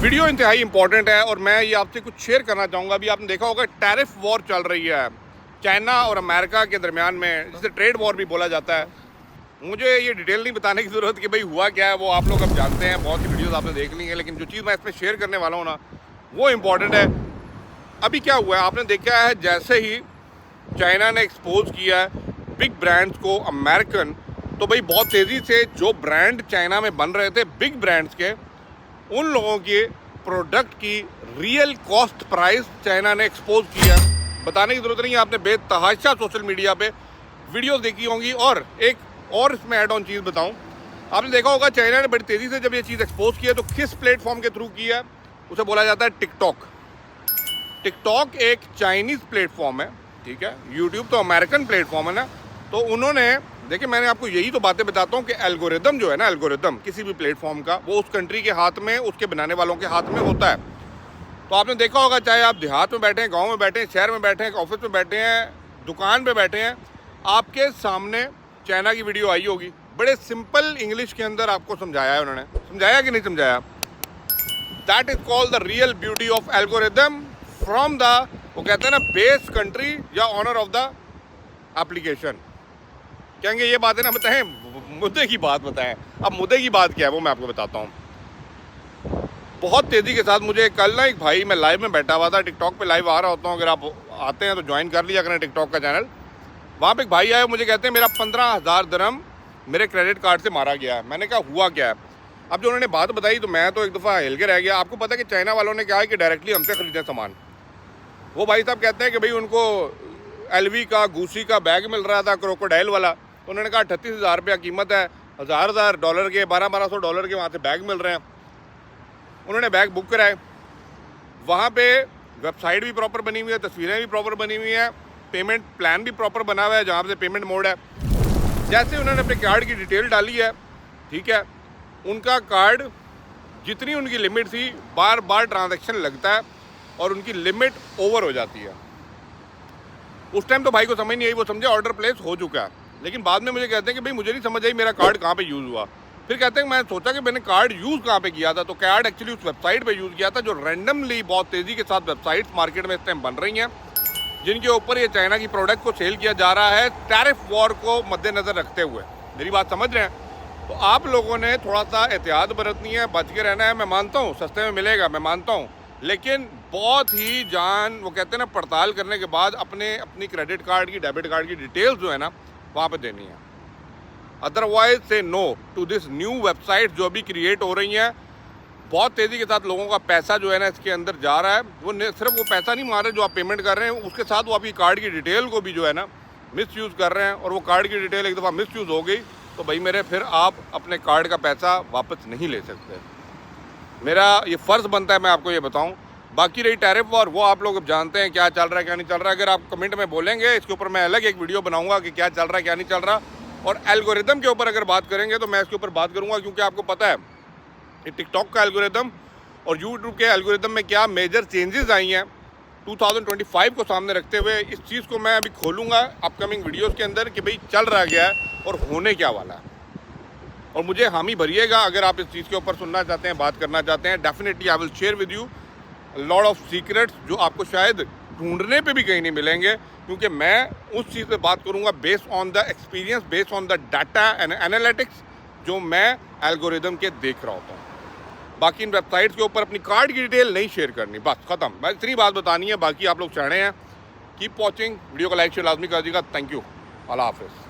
Video इंतहाई important है और मैं ये आपसे कुछ शेयर करना चाहूँगा। अभी आपने देखा होगा टैरिफ वॉर चल रही है चाइना और अमेरिका के दरमियान में, जिसे ट्रेड वॉर भी बोला जाता है। मुझे ये डिटेल नहीं बताने की ज़रूरत कि भाई हुआ क्या है, वो आप लोग अब जानते हैं, बहुत सी वीडियोस आपने देख ली हैं। लेकिन जो चीज़ मैं इसमें शेयर करने वाला हूँ ना, वो इम्पॉर्टेंट है। अभी क्या हुआ है, आपने देखा है जैसे ही चाइना ने एक्सपोज किया है बिग ब्रांड्स को अमेरिकन, तो भाई बहुत तेज़ी से जो ब्रांड चाइना में बन रहे थे बिग ब्रांड्स के, उन लोगों के प्रोडक्ट की रियल कॉस्ट प्राइस चाइना ने एक्सपोज किया। बताने की ज़रूरत नहीं है, आपने बेतहाशा सोशल मीडिया पे वीडियोस देखी होंगी। और एक और इसमें ऐड ऑन चीज़ बताऊं, आपने देखा होगा चाइना ने बड़ी तेज़ी से जब ये चीज़ एक्सपोज किया तो किस प्लेटफॉर्म के थ्रू किया है, उसे बोला जाता है टिकटॉक। टिकटॉक एक चाइनीज़ प्लेटफॉर्म है, ठीक है। यूट्यूब तो अमेरिकन प्लेटफॉर्म है ना। तो उन्होंने, देखिए मैंने आपको यही तो बातें बताता हूँ कि एल्गोरिदम जो है ना, एल्गोरिदम किसी भी प्लेटफॉर्म का, वो उस कंट्री के हाथ में, उसके बनाने वालों के हाथ में होता है। तो आपने देखा होगा, चाहे आप देहात में बैठे हैं, गांव में बैठे हैं, शहर में बैठे हैं, ऑफिस में बैठे हैं, दुकान पे बैठे हैं, आपके सामने चाइना की वीडियो आई होगी। बड़े सिंपल इंग्लिश के अंदर आपको समझाया है उन्होंने। समझाया कि नहीं समझाया? That is called the real beauty of algorithm from the, वो कहते हैं ना, बेस कंट्री या ऑनर ऑफ द एप्लीकेशन। कहेंगे ये बातें ना बताएं, मुद्दे की बात बताएं। अब मुद्दे की बात क्या है वो मैं आपको बताता हूँ। बहुत तेज़ी के साथ मुझे कल ना एक भाई, मैं लाइव में बैठा हुआ था, टिकटॉक पे लाइव आ रहा होता हूँ, अगर आप आते हैं तो ज्वाइन कर लिया करें टिकटॉक का चैनल। वहाँ पे एक भाई आए, मुझे कहते हैं मेरा 15,000 दिरहम मेरे क्रेडिट कार्ड से मारा गया है। मैंने कहा हुआ क्या है? अब जो उन्होंने बात बताई तो मैं तो एक दफ़ा हिल के रह गया। आपको पता है कि चाइना वालों ने क्या है कि डायरेक्टली हमसे ख़रीदें सामान। वो भाई साहब कहते हैं कि भाई उनको LV का, गूसी का बैग मिल रहा था, क्रोकोडाइल वाला। उन्होंने कहा 38,000 रुपया कीमत है, हज़ार डॉलर के, 1200 डॉलर के वहाँ से बैग मिल रहे हैं। उन्होंने बैग बुक कराए, वहाँ पे वेबसाइट भी प्रॉपर बनी हुई है, तस्वीरें भी प्रॉपर बनी हुई हैं, पेमेंट प्लान भी प्रॉपर बना हुआ है जहाँ से पेमेंट मोड है। जैसे उन्होंने अपने कार्ड की डिटेल डाली है, ठीक है, उनका कार्ड, जितनी उनकी लिमिट थी, बार बार ट्रांजैक्शन लगता है और उनकी लिमिट ओवर हो जाती है। उस टाइम तो भाई को समझ नहीं आई, वो समझे ऑर्डर प्लेस हो चुका है। लेकिन बाद में मुझे कहते हैं कि भाई मुझे नहीं समझ आई मेरा कार्ड कहाँ पे यूज़ हुआ। फिर कहते हैं मैं सोचा कि मैंने कार्ड यूज़ कहाँ पे किया था, तो कार्ड एक्चुअली उस वेबसाइट पे यूज़ किया था, जो रैंडमली बहुत तेज़ी के साथ वेबसाइट्स मार्केट में इस टाइम बन रही हैं, जिनके ऊपर ये चाइना की प्रोडक्ट को सेल किया जा रहा है टैरिफ वॉर को मद्देनज़र रखते हुए। मेरी बात समझ रहे हैं? तो आप लोगों ने थोड़ा सा एहतियात बरतनी है, बच के रहना है। मैं मानता हूँ सस्ते में मिलेगा, मैं मानता हूँ, लेकिन बहुत ही जान, वो कहते हैं ना, पड़ताल करने के बाद अपनी क्रेडिट कार्ड की, डेबिट कार्ड की डिटेल्स जो है ना, वहाँ पे देनी है। अदरवाइज से no to this new website जो अभी क्रिएट हो रही हैं। बहुत तेज़ी के साथ लोगों का पैसा जो है ना इसके अंदर जा रहा है। वो सिर्फ वो पैसा नहीं मार रहे जो आप पेमेंट कर रहे हैं, उसके साथ वो आपकी कार्ड की डिटेल को भी जो है ना मिस यूज़ कर रहे हैं। और वो कार्ड की डिटेल एक दफ़ा मिस यूज़ हो गई तो भाई मेरे, फिर आप अपने कार्ड का पैसा वापस नहीं ले सकते। मेरा ये फ़र्ज़ बनता है मैं आपको ये बताऊँ। बाकी रही टैरिफ वॉर, वो आप लोग अब जानते हैं क्या चल रहा है क्या नहीं चल रहा है। अगर आप कमेंट में बोलेंगे, इसके ऊपर मैं अलग एक वीडियो बनाऊंगा कि क्या चल रहा है क्या नहीं चल रहा। और एल्गोरिदम के ऊपर अगर बात करेंगे तो मैं इसके ऊपर बात करूंगा, क्योंकि आपको पता है कि टिकटॉक का एल्गोरिदम और यूट्यूब के एल्गोरिदम में क्या मेजर चेंजेस आई हैं 2025 को सामने रखते हुए। इस चीज़ को मैं अभी खोलूँगा अपकमिंग वीडियोज़ के अंदर कि भाई चल रहा क्या है और होने क्या वाला है। और मुझे हामी भरिएगा अगर आप इस चीज़ के ऊपर सुनना चाहते हैं, बात करना चाहते हैं। Definitely I will share with you lot of secrets जो आपको शायद ढूंढने पे भी कहीं नहीं मिलेंगे, क्योंकि मैं उस चीज़ पे बात करूंगा based on the experience, based on the data and analytics जो मैं एल्गोरिदम के देख रहा होता हूँ। बाकी इन वेबसाइट्स के ऊपर अपनी कार्ड की डिटेल नहीं शेयर करनी, बस ख़त्म। मैं इतनी बात बतानी है, बाकी आप लोग चाह रहे हैं। कीप वॉचिंग, वीडियो को लाइक शेयर लाजमी कर दीजिएगा। थैंक यू, अल्लाह हाफिज़।